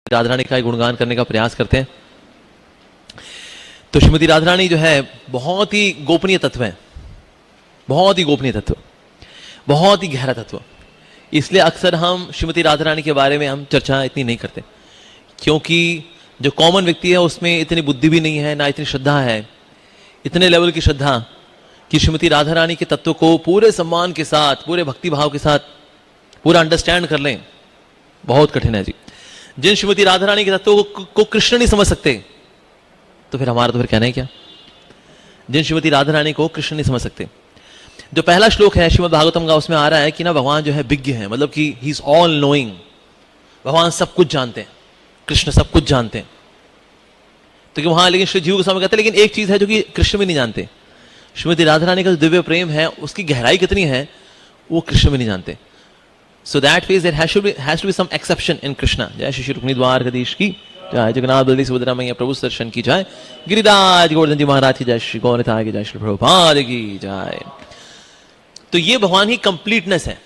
राधा रानी का गुणगान करने का प्रयास करते हैं। तो श्रीमती राधा रानी जो है बहुत ही गोपनीय तत्व है, बहुत ही गोपनीय तत्व, बहुत ही गहरा तत्व। इसलिए अक्सर हम श्रीमती राधा रानी के बारे में हम चर्चा इतनी नहीं करते, क्योंकि जो कॉमन व्यक्ति है उसमें इतनी बुद्धि भी नहीं है, ना इतनी श्रद्धा है, इतने लेवल की श्रद्धा कि श्रीमती राधा रानी के तत्व को पूरे सम्मान के साथ, पूरे भक्ति भाव के साथ पूरा अंडरस्टैंड कर लें, बहुत कठिन है जी। जिन श्रीमती राधा रानी के तत्वों को कृष्ण नहीं समझ सकते, तो फिर हमारा तो फिर कहना है क्या। जिन श्रीमती राधा रानी को कृष्ण नहीं समझ सकते, जो पहला श्लोक है श्रीमद् भागवतम का, उसमें आ रहा है कि ना भगवान जो है विज्ञ है, मतलब कि ही इज ऑल नोइंग, भगवान सब कुछ जानते हैं, कृष्ण सब कुछ जानते हैं। तो वहां लेकिन श्री जीव गोस्वामी कहते हैं लेकिन एक चीज है जो कि कृष्ण भी नहीं जानते, श्रीमती राधा रानी का जो दिव्य प्रेम है उसकी गहराई कितनी है वो कृष्ण भी नहीं जानते। So that means there has to be some exception in Krishna. जय श्री रुक्मिणी द्वारकाधीश की जय, जगन्नाथ बलदेव सुभद्रा मैया प्रभु दर्शन की जय, गिरिराज गोवर्धन जी महाराज की जय, श्री गौरताय की जय, श्री प्रभुपाद की जय। तो ये भगवान ही कंप्लीटनेस है।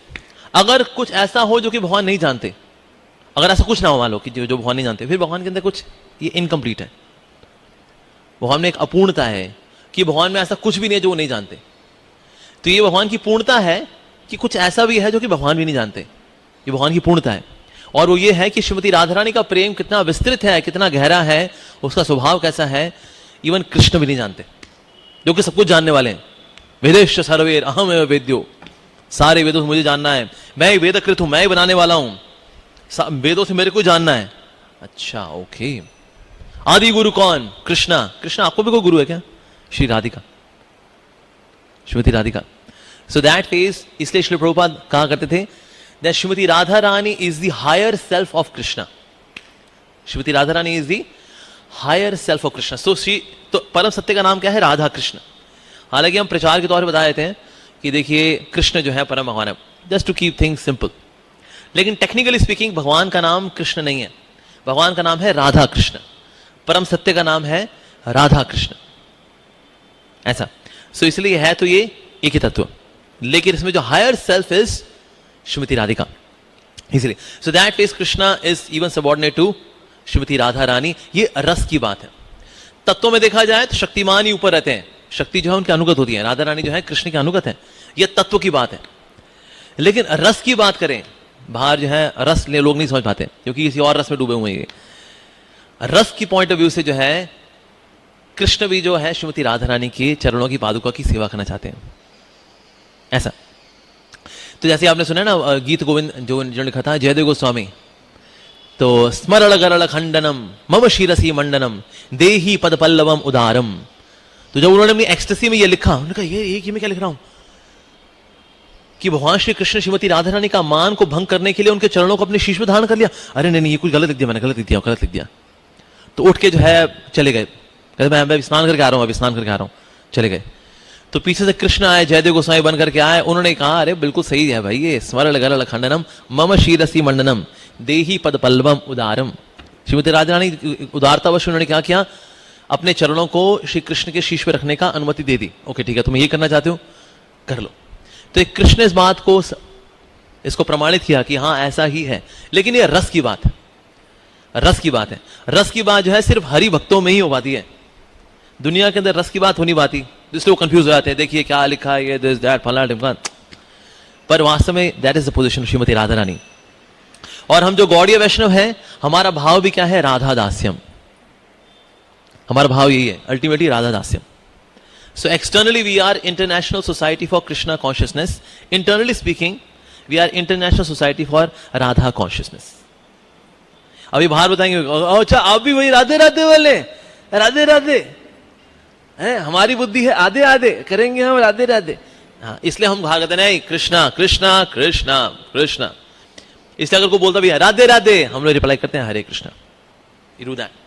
अगर कुछ ऐसा हो जो कि भगवान नहीं जानते, अगर ऐसा कुछ ना हो मान लो कि जो भगवान नहीं जानते, फिर भगवान के अंदर कुछ ये इनकम्प्लीट है, भगवान में एक अपूर्णता है कि भगवान में ऐसा कुछ भी नहीं है जो वो नहीं जानते। तो ये भगवान की पूर्णता है कि कुछ ऐसा भी है जो कि भगवान भी नहीं जानते, ये भगवान की पूर्णता है। और वो ये है कि श्रीमती राधा रानी का प्रेम कितना विस्तृत है, कितना गहरा है, उसका स्वभाव कैसा है, इवन कृष्ण भी नहीं जानते, जो कि सब कुछ जानने वाले हैं। वेदेश सर्वेर अहम एव वेद्यो, सारे वेदों से मुझे जानना है, मैं एक वेदकृत हूं, मैं ही बनाने वाला हूं, वेदों से मेरे को जानना है। अच्छा ओके, आदि गुरु कौन? कृष्णा। कृष्णा आपको भी कोई गुरु है क्या? Shri Radhika, Shrimati Radhika. So that phase, इसलिए श्री प्रभुपाद कहा करते थे that Shrimati Radha Rani is the higher self of Krishna. Shrimati Radha Rani is the higher self of Krishna. So Shri, तो परम सत्य का नाम क्या है? राधा कृष्ण। हालांकि हम प्रचार के तौर पर बता देते हैं कि देखिए कृष्ण जो है परम भगवान है, just to keep things simple. लेकिन टेक्निकली स्पीकिंग भगवान का नाम कृष्ण नहीं है, भगवान का नाम है राधा कृष्ण, परम सत्य का नाम है राधा कृष्ण, ऐसा। सो इसलिए है तो ये एक ही तत्व, लेकिन इसमें जो higher self is Shrimati Radhika, इसलिए so that is Krishna is even subordinate to Shrimati Radha Rani. ये रस की बात है। तत्वों में देखा जाए तो शक्तिमान ही ऊपर रहते हैं, शक्ति जो है उनके अनुगत होती है, राधा रानी जो है कृष्ण के अनुगत है, ये तत्व की बात है। लेकिन रस की बात करें, बाहर जो है रस ले लोग नहीं समझ पाते क्योंकि किसी और रस में डूबे हुए हैं। रस की पॉइंट ऑफ व्यू से जो है कृष्ण भी जो है श्रीमती राधा रानी के चरणों की पादुका की सेवा करना चाहते हैं, ऐसा। तो जैसे आपने सुना ना गीत गोविंद जो लिखा था जयदेव गोस्वामी, तो स्मरण गरल खंडनम मम शिरसी मंडनम देही पद पल्लवम उदारम। तो जब उन्होंने अपनी एक्सटेसी में ये लिखा, उन्होंने कहा ये मैं क्या लिख रहा हूं कि भगवान श्री कृष्ण श्रीमती राधा रानी का मान को भंग करने के लिए उनके चरणों को अपने शीश में धारण कर लिया। अरे नहीं ये कुछ गलत लिख दिया, मैंने गलत लिख दिया। तो उठ के जो है चले गए, कहते मैं स्नान करके आ रहा हूं, अभी स्नान करके आ रहा हूं, चले गए। तो पीछे से कृष्ण आए, जयदेव गोस्वामी बन करके आए, उन्होंने कहा अरे बिल्कुल सही है भाई, ये स्मरण गरल खंडनम मम शीरसी मंडनम देही पद पल्लवम उदारम। श्रीमती राधा रानी उदारतावश उन्होंने क्या किया, अपने चरणों को श्री कृष्ण के शीश पे रखने का अनुमति दे दी। ओके ठीक है, तुम ये करना चाहते हो कर लो। तो एक कृष्ण इस बात को इसको प्रमाणित किया कि हाँ ऐसा ही है। लेकिन ये रस की बात है, रस की बात है। रस की बात जो है सिर्फ हरि भक्तों में ही हो पाती है, दुनिया के अंदर रस की बात हो नहीं पाती, जिससे वो कंफ्यूज हो जाते हैं, देखिए क्या लिखा है ये दिस दैट फलाना ढिमकाना। पर वास्तव में that is the position of Shrimati Radha Rani. और हम जो गौड़ीय वैष्णव है, हमारा भाव भी क्या है? राधा दास्यम। हमारा भाव यही है अल्टीमेटली, राधा दास्यम। So externally we are International Society for Krishna Consciousness, internally speaking we are International Society for Radha Consciousness. अभी बाहर बताएंगे अच्छा आप भी वही राधे राधे वाले, राधे राधे है, हमारी बुद्धि है आधे आधे करेंगे हम राधे राधे। हाँ, इसलिए हम कहा करते नहीं कृष्णा कृष्णा कृष्णा कृष्णा। इसलिए अगर कोई बोलता भी है राधे राधे, हम लोग रिप्लाई करते हैं हरे कृष्णा, यू डू दैट।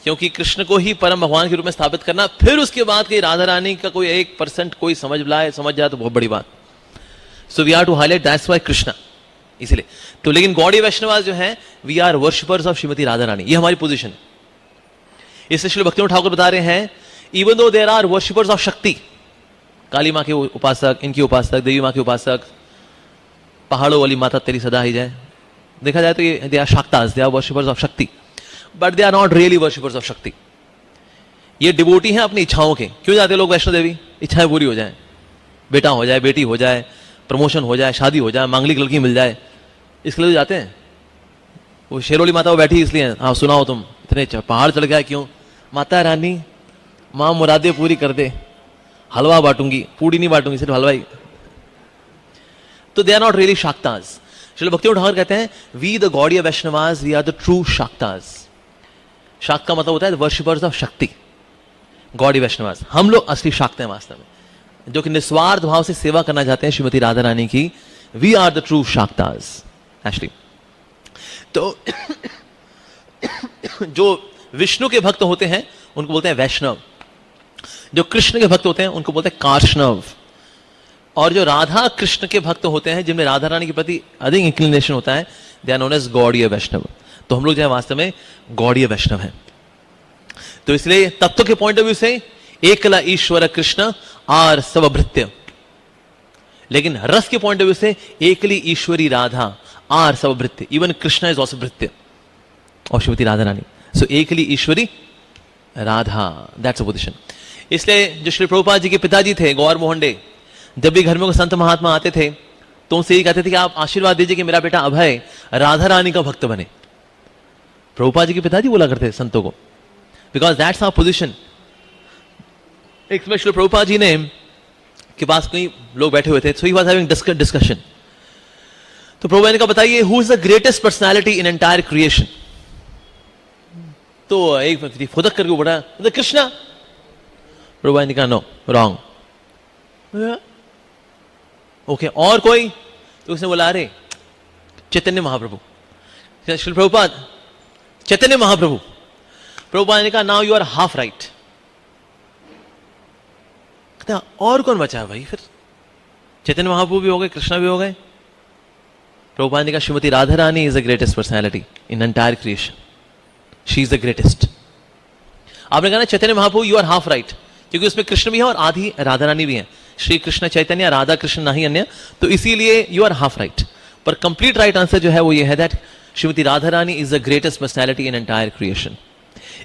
क्योंकि कृष्ण को ही परम भगवान के रूप में स्थापित करना, फिर उसके बाद कि राधा रानी का कोई 1% कोई समझ जाए तो बहुत बड़ी बात। So we are to highlight that's why Krishna, इसलिए। तो लेकिन गौड़ी वैष्णव जो है we are worshippers of Shrimati Radha Rani, ये हमारी पोजीशन है। इसलिए श्री भक्तिनाथ ठाकुर बता रहे हैं even though there are worshippers of शक्ति, काली माँ के उपासक, इनकी उपासक, देवी माँ के उपासक, पहाड़ों वाली माता तेरी सदा ही जाए, देखा जाए तो ये they are Shaktas, they are worshippers of Shakti, but they are not really worshippers of Shakti. ये डिवोटी हैं अपनी इच्छाओं के. क्यों जाते हैं लोग वैष्णो देवी? इच्छाएं पूरी हो जाए, बेटा हो जाए, बेटी हो जाए, प्रमोशन हो जाए, शादी हो जाए, मांगलिक लड़की मिल जाए, इसके लिए जाते हैं. वो शेरोली माता वो बैठी इसलिए, हाँ सुनाओ तुम इतने पहाड़ चढ़ गया क्यों? माता रानी माँ मुरादे पूरी कर दे, हलवा बांटूंगी, पूड़ी नहीं बांटूंगी, सिर्फ हलवा ही. तो they are not really Shaktas. Srila Bhaktivedanta Thakur कहते हैं we the Gaudiya of Vaishnavas, we are the true Shaktas. Shakta का मतलब होता है वर्शिपर्स ऑफ शक्ति. गॉडी वैष्णवास, हम लोग असली शाक्त हैं वास्तव में, जो कि निस्वार्थ भाव से सेवा करना चाहते हैं श्रीमती राधा रानी की. We are the true Shaktas actually. तो जो विष्णु के भक्त होते हैं उनको बोलते हैं वैष्णव, जो कृष्ण के भक्त होते हैं उनको बोलते हैं कार्ष्णव, और जो राधा कृष्ण के भक्त होते हैं जिनमें राधा रानी के प्रति अधिक इंक्लिनेशन होता है, they are known as Gaudiya Vaishnava. तो हम लोग जो है वास्तव में गौड़ीय वैष्णव हैं. तो इसलिए तत्व के पॉइंट ऑफ व्यू से एकला ईश्वर कृष्ण आर सबभृत्य, लेकिन रस के पॉइंट ऑफ व्यू से एकली ईश्वरी राधा आर सबभृत्य. इवन कृष्ण इज ऑल्सो भृत्य और श्रीमती राधा रानी. सो एकली ईश्वरी राधा, दैट्स अ पोजीशन. इसलिए जो श्री प्रभुपाद जी के पिताजी थे गौर मोहन डे, जब भी घर में कोई संत महात्मा आते थे तो उनसे यही कहते थे कि आप आशीर्वाद दीजिए कि मेरा बेटा अभय राधा रानी का भक्त बने. प्रभुपाद जी के पिताजी बोला करते संतों को, बिकॉज दैट्स आवर पोजीशन. एक समय श्री प्रभुपाद जी ने के पास कई लोग बैठे हुए थे, सो ही वाज हैविंग डिस्कशन. तो प्रभुपाद ने कहा बताइए who is the greatest personality in entire creation? तो एक व्यक्ति फुदक करके उठा, कृष्णा. प्रभुपाद ने कहा नो, रॉन्ग. ओके और कोई? तो उसने बोला अरे चैतन्य महाप्रभु. श्री प्रभुपाद चैतन्य महाप्रभु. प्रभुपाद ने कहा now you are half right. और कौन बचा है भाई? फिर चैतन्य महाप्रभु भी हो गए, कृष्णा भी हो गए. प्रभुपाद ने कहा Shrimati Radha Rani is the greatest personality in entire creation. She is the greatest. आपने कहा ना Chaitanya Mahaprabhu, you are half right, क्योंकि उसमें कृष्ण भी है और आधी राधा रानी भी है. श्री कृष्ण चैतन्य, राधा कृष्ण नहीं अन्य, तो इसीलिए यू आर हाफ राइट. पर कंप्लीट राइट आंसर जो है वो ये है that Shrimati Radha Rani is the greatest personality in entire creation.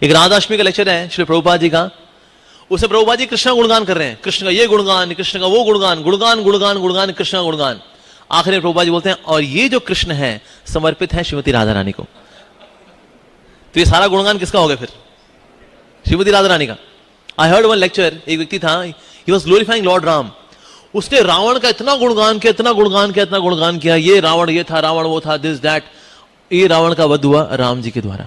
एक राधाष्टमी का लेक्चर है श्री प्रभुपाद जी का, उसे प्रभुपाद जी कृष्ण गुणगान कर रहे हैं. कृष्ण का ये गुणगान, कृष्ण का वो गुणगान, गुणगान गुणगान गुणगान, कृष्ण गुणगान. आखिर में प्रभुपाद जी बोलते हैं और ये जो कृष्ण है समर्पित है श्रीमती राधा रानी को. तो ये सारा गुणगान किसका हो गया फिर? श्रीमती राधा रानी का. आई हर्ड वन लेक्चर, एक व्यक्ति था, he was glorifying Lord Ram. उसने रावण का इतना गुणगान किया, इतना गुणगान किया, इतना गुणगान किया, ये रावण ये था, रावण वो था, दिस दैट. ये रावण का वध हुआ राम जी के द्वारा,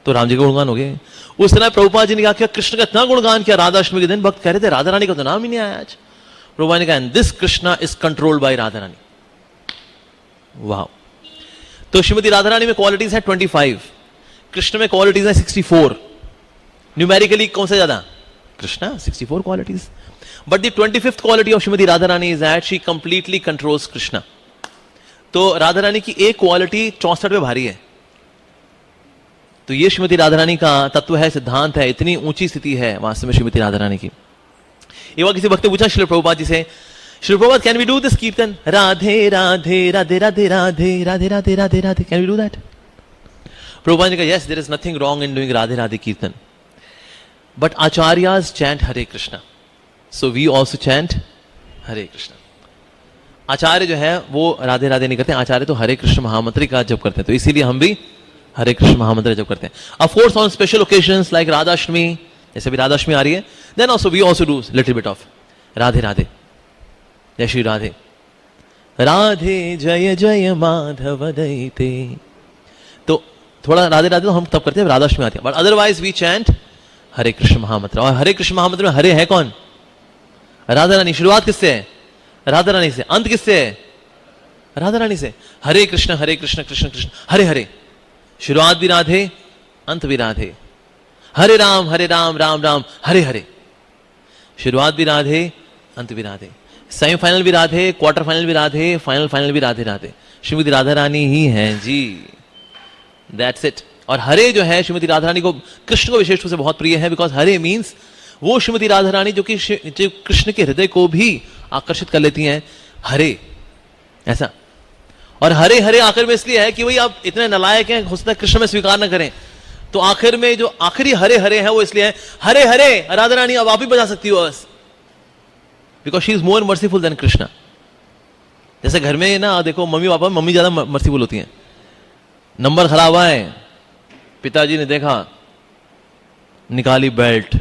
तो राम जी का गुणगान हो गए. उस समय प्रभुपाद जी ने कहा कृष्ण का इतना गुणगान किया राधाष्टमी के दिन, भक्त कह रहे थे राधा रानी का तो नाम ही नहीं आया आज. प्रभुपाद ने कहा this Krishna is controlled by Radha Rani. वाह. तो श्रीमती राधा रानी में क्वालिटीज है 25, कृष्ण में क्वालिटीज है 64. न्यूमेरिकली कौन सा ज्यादा? Krishna, 64 qualities. But the 25th quality of Shrimati Radha Rani is that she completely controls Krishna. तो राधा रानी की एक क्वालिटी 64 पे भारी है. तो ये श्रीमती राधा रानी का तत्व है, सिद्धांत है, इतनी ऊंची स्थिति है वास्तव में श्रीमती राधा रानी की. एक बार किसी भक्त ने पूछा श्री प्रभुपाद जी से, Shri Prabhupada can we do this kirtan Radhe Radhe Radhe Radhe Radhe Radhe Radhe Radhe Radhe, can we do that? Prabhupada ने कहा yes, there is nothing wrong in doing Radhe Radhe kirtan, but acharyas chant Hare Krishna, so we also chant Hare Krishna. आचार्य जो है वो राधे राधे नहीं करते, आचार्य तो हरे कृष्ण महामंत्र का जप करते हैं, तो इसीलिए हम भी हरे कृष्ण महामंत्र जप करते हैं. Of course on special occasions like Radhashtami, जैसे भी राधाष्टमी आ रही है, then also we also do little bit of Radhe Radhe, जय श्री राधे, राधे जय जय माधव दैते. तो थोड़ा राधे राधे तो हम तब करते हैं राधाष्टमी आती है, बट अदरवाइज वी चैंट हरे कृष्ण महामंत्र. और हरे कृष्ण महामंत्र में हरे है कौन? राधा रानी. शुरुआत किससे है? राधा रानी से. अंत किससे है? राधा रानी से. हरे कृष्ण कृष्ण कृष्ण हरे हरे. शुरुआत भी राधे, अंत भी राधे. हरे राम राम राम हरे हरे. शुरुआत भी राधे, अंत भी राधे. सेमीफाइनल भी राधे, क्वार्टर फाइनल भी राधे, फाइनल भी राधे राधे. श्रीमती राधा रानी ही हैं जी. That's it. और हरे जो है श्रीमती राधा रानी को, कृष्ण को विशेष रूप से बहुत प्रिय है, बिकॉज हरे मीन्स वो श्रीमती राधा रानी जो कि कृष्ण के हृदय को भी आकर्षित कर लेती हैं. हरे ऐसा. और हरे हरे आखिर में इसलिए है कि भाई आप इतने नालायक हैं, हो सकता है कृष्ण में स्वीकार ना करें, तो आखिर में जो आखिरी हरे हरे है वो इसलिए है हरे हरे राधा रानी अब आप ही बजा सकती हो बस, because she is more merciful than Krishna. जैसे घर में ना देखो मम्मी पापा, मम्मी ज्यादा मर्सीफुल होती हैं। नंबर खराब आए, पिताजी ने देखा, निकाली belt,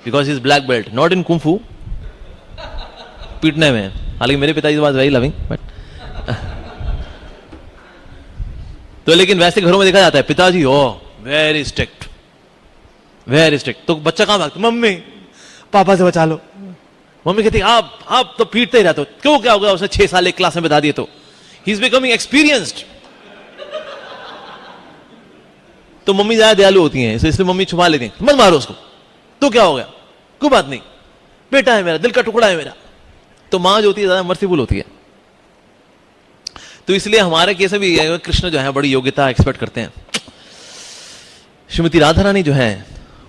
because is black belt, not in kung fu, पीटने में। हालांकि मेरे पिताजी बात वेरी लविंग, बट तो लेकिन वैसे घरों में देखा जाता है पिताजी ओ वेरी स्ट्रिक्ट, वेरी स्ट्रिक्ट, तो बच्चा कहां भागता, मम्मी पापा से बचा लो। मम्मी कहती आप तो पीटते ही रहते हो, क्यों, क्या होगा, उसने 6 साल एक क्लास में बता दिए तो ही इज बिकमिंग एक्सपीरियंस्ड। तो मम्मी ज्यादा दयालु होती हैं, इसलिए मम्मी छुपा लेती हैं, मत मारो उसको, तो क्या हो गया, कोई बात नहीं, बेटा है मेरा, दिल का टुकड़ा है मेरा। तो मां जो होती है ज्यादा मर्सीफुल होती है। तो इसलिए हमारे केस में भी कृष्ण जो है बड़ी योग्यता एक्सपेक्ट करते हैं। श्रीमती राधा रानी जो है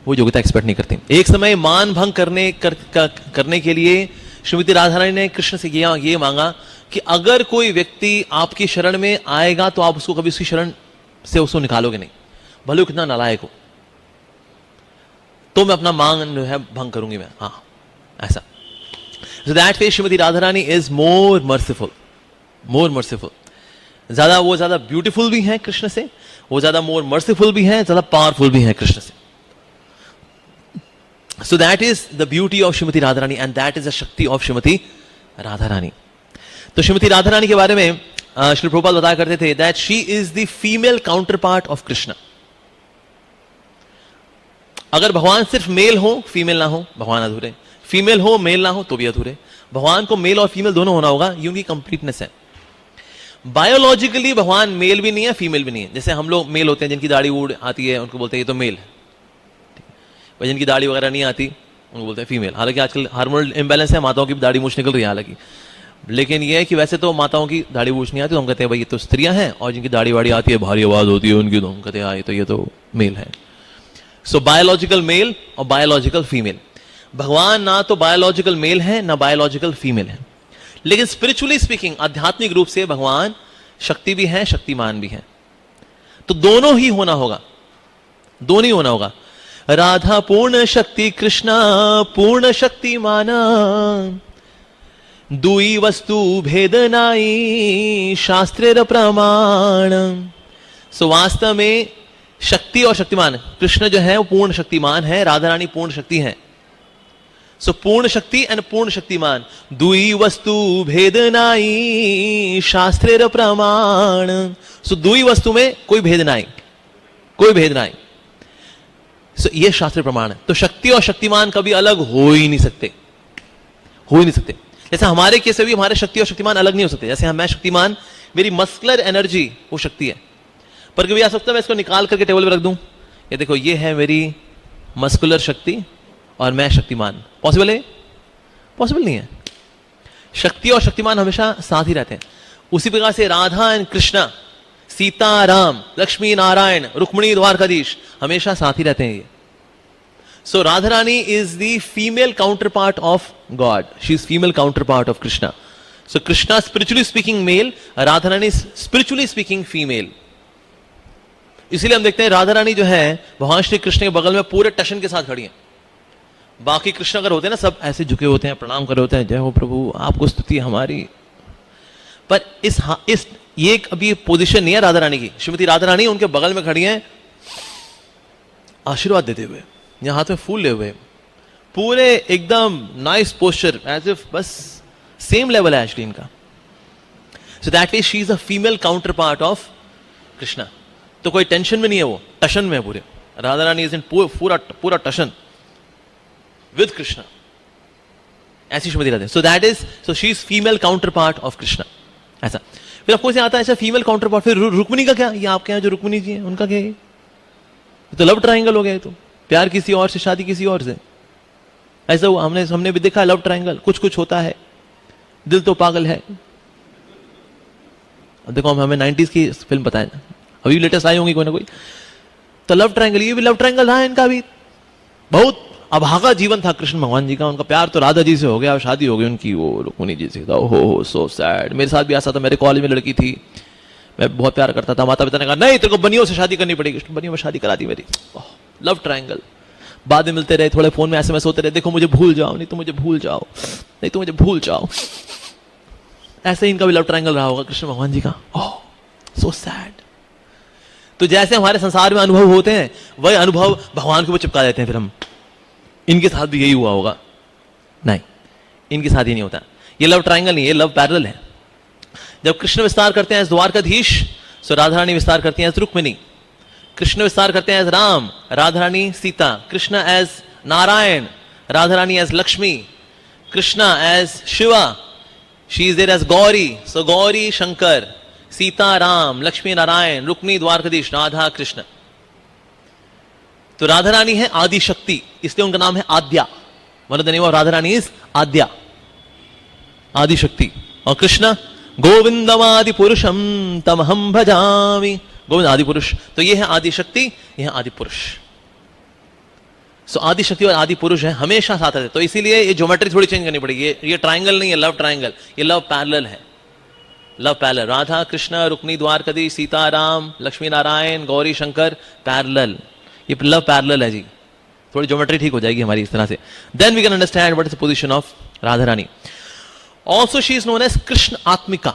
वो योग्यता एक्सपेक्ट नहीं करती। एक समय मान भंग करने के लिए श्रीमती राधा रानी ने कृष्ण से ये मांगा कि अगर कोई व्यक्ति आपकी शरण में आएगा तो आप उसको कभी उसकी शरण से उसको निकालोगे नहीं, भले वो कितना नालायक हो, तो मैं अपना मांग जो है भंग करूंगी मैं, हाँ ऐसा। So that way Shrimati Radha Rani is more merciful, more merciful. वो ज्यादा ब्यूटीफुल भी हैं कृष्ण से, वो ज्यादा मोर मर्सीफुल भी हैं, ज्यादा पावरफुल भी हैं कृष्ण से। So that is the beauty of Shrimati Radha Rani and that is the शक्ति of श्रीमती राधा रानी। तो श्रीमती राधा रानी के बारे में श्री प्रभुपाद बताया करते थे that she is the female counterpart of Krishna. अगर भगवान सिर्फ मेल हो फीमेल ना हो, भगवान अधूरे, फीमेल हो मेल ना हो तो भी अधूरे। भगवान को मेल और फीमेल दोनों होना होगा, ये उनकी कंप्लीटनेस है। बायोलॉजिकली भगवान मेल भी नहीं है फीमेल भी नहीं है। जैसे हम लोग मेल होते हैं जिनकी दाढ़ी उड़ आती है उनको बोलते हैं ये तो मेल है, और जिनकी दाढ़ी वगैरह नहीं आती उनको बोलते हैं फीमेल। हालांकि आजकल हार्मोनल इंबैलेंस है, माताओं की दाढ़ी मूछ निकल रही है हालांकि, लेकिन ये है कि वैसे तो माताओं की दाढ़ी मूछ नहीं आती तो हम कहते हैं भाई ये तो स्त्रियां हैं, और जिनकी दाढ़ी वाड़ी आती है भारी आवाज होती है उनकी तो हम कहते हैं ये तो मेल है। सो बायोलॉजिकल मेल और बायोलॉजिकल फीमेल। भगवान ना तो बायोलॉजिकल मेल है ना बायोलॉजिकल फीमेल है, लेकिन स्पिरिचुअली स्पीकिंग आध्यात्मिक रूप से भगवान शक्ति भी है शक्तिमान भी है। तो दोनों ही होना होगा, दोनों ही होना होगा। राधा पूर्ण शक्ति कृष्णा पूर्ण शक्तिमान, दुई वस्तु भेद नाई शास्त्रेर प्रमाण। सो वास्तव में शक्ति और शक्तिमान, कृष्ण जो है वो पूर्ण शक्तिमान है, राधा रानी पूर्ण शक्ति है। सो पूर्ण शक्ति एंड पूर्ण शक्तिमान, दुई वस्तु भेद नाई शास्त्रेर प्रमाण। सो दुई वस्तु में कोई भेद नाई, कोई भेद नाई। सो ये शास्त्र प्रमाण है। तो शक्ति और शक्तिमान कभी अलग हो ही नहीं सकते, हो ही नहीं सकते। जैसे हमारे केस में भी हमारे शक्ति और शक्तिमान अलग नहीं हो सकते। जैसे मैं शक्तिमान, मेरी मस्कुलर एनर्जी वो शक्ति है, पर कभी आ सकता है मैं इसको निकाल करके टेबल पे रख दूं, ये देखो ये है मेरी मस्कुलर शक्ति और मैं शक्तिमान। पॉसिबल है? पॉसिबल नहीं है। शक्ति और शक्तिमान हमेशा साथ ही रहते हैं। उसी प्रकार से राधा एंड कृष्णा, सीता राम, लक्ष्मी नारायण, रुक्मिणी द्वारकाधीश हमेशा साथ ही रहते हैं ये। So Radha Rani is the female counterpart of God, she is female counterpart of Krishna. So Krishna spiritually speaking male, Radha Rani spiritually speaking female. इसीलिए हम देखते हैं राधा रानी जो है भगवान श्री कृष्ण के बगल में पूरे टशन के साथ खड़ी हैं। बाकी कृष्ण अगर होते हैं ना सब ऐसे झुके होते हैं, प्रणाम कर होते हैं, जय हो प्रभु आपको स्तुति हमारी। पर इस ये अभी पोजीशन नहीं है राधा रानी की। श्रीमती राधा रानी उनके बगल में खड़ी हैं आशीर्वाद देते हुए, यहां हाथ में फूल ले हुए, पूरे एकदम नाइस पोस्चर, एज इफ बस सेम लेवल है एक्चुअली इनका। So that way she is a female counterpart of Krishna. तो कोई टेंशन में नहीं है, वो टशन में है पूरे। राधा रानी इज इन पूरा टशन विद कृष्णा, ऐसी श्रीमती राधा। सो that is, so she is female counterpart of Krishna, ऐसा। फिर आपको आता है ऐसा फीमेल काउंटर पार्ट। फिर रुक्मिणी का क्या? ये आपके यहाँ जो रुक्मिणी जी है उनका क्या है? तो लव ट्रायंगल हो गया, तो प्यार किसी और से, शादी किसी और से, ऐसा हुआ। हमने भी देखा लव ट्रायंगल, कुछ कुछ होता है, दिल तो पागल है। अब देखो हमें 90s की फिल्म बताए, अभी लेटेस्ट आई होंगी कोई ना कोई। तो लव ट्रायंगल, ये भी लव ट्रायंगल रहा है इनका भी। बहुत अभागा जीवन था कृष्ण भगवान जी का। उनका प्यार तो राधा जी से हो गया, शादी हो गई उनकी वो रुक्मिणी जी से। हो सो सैड। मेरे साथ भी ऐसा था, मेरे कॉलेज में लड़की थी, मैं बहुत प्यार करता था, माता पिता ने कहा नहीं तेरे को बनियों से शादी करनी पड़ेगी, बनियों में शादी करा दी मेरी, लव ट्रायंगल। बाद में मिलते रहे, थोड़े फोन में एसएमएस होते रहे, देखो मुझे भूल जाओ, नहीं तो मुझे भूल जाओ, नहीं तो मुझे भूल जाओ। ऐसे ही इनका भी लव ट्रायंगल रहा होगा कृष्ण भगवान जी का। ओह सो सैड। तो जैसे हमारे संसार में अनुभव होते हैं, वही अनुभव भगवान के ऊपर चिपका देते हैं फिर हम। इनके साथ भी यही हुआ होगा? नहीं, इनके साथ ही नहीं होता। ये लव ट्रायंगल नहीं, ये लव पैरेलल है। जब कृष्ण विस्तार करते हैं एज द्वारकाधीश, सो राधा रानी विस्तार करती हैं एज रुक्मिणी। कृष्ण विस्तार करते हैं as Ram, Radha Rani Sita. Krishna as Narayan, Radha Rani as Lakshmi. Krishna as Shiva, she is there as Gauri, so Gauri Shankar, Sita Ram, Lakshmi Narayan, Rukmini Dwarkadhish, Radha Krishna. तो राधा रानी है आदि शक्ति, इसलिए उनका नाम है Adya. One of the name of Radha Rani is Adya, Adi Shakti. और कृष्ण गोविंदमादि पुरुषम तमहम भजामि, गोविंद आदि पुरुष। तो ये है आदि शक्ति, ये है आदि पुरुष। सो आदि शक्ति और आदि पुरुष है, हमेशा साथ रहते। तो इसीलिए ये ज्योमेट्री थोड़ी चेंज करनी पड़ेगी। ये ट्रायंगल नहीं है लव ट्रायंगल, ये लव पैरेलल है। Love parallel, Radha Krishna, Rukmini Dwarkadhish, Sita Ram, Lakshmi Narayan, Gauri Shankar, parallel. ये लव पैरेलल है जी। थोड़ी ज्योमेट्री ठीक हो जाएगी हमारी इस तरह से। Then we can understand what is the position of Radha Rani. Also she is known as Krishna आत्मिका।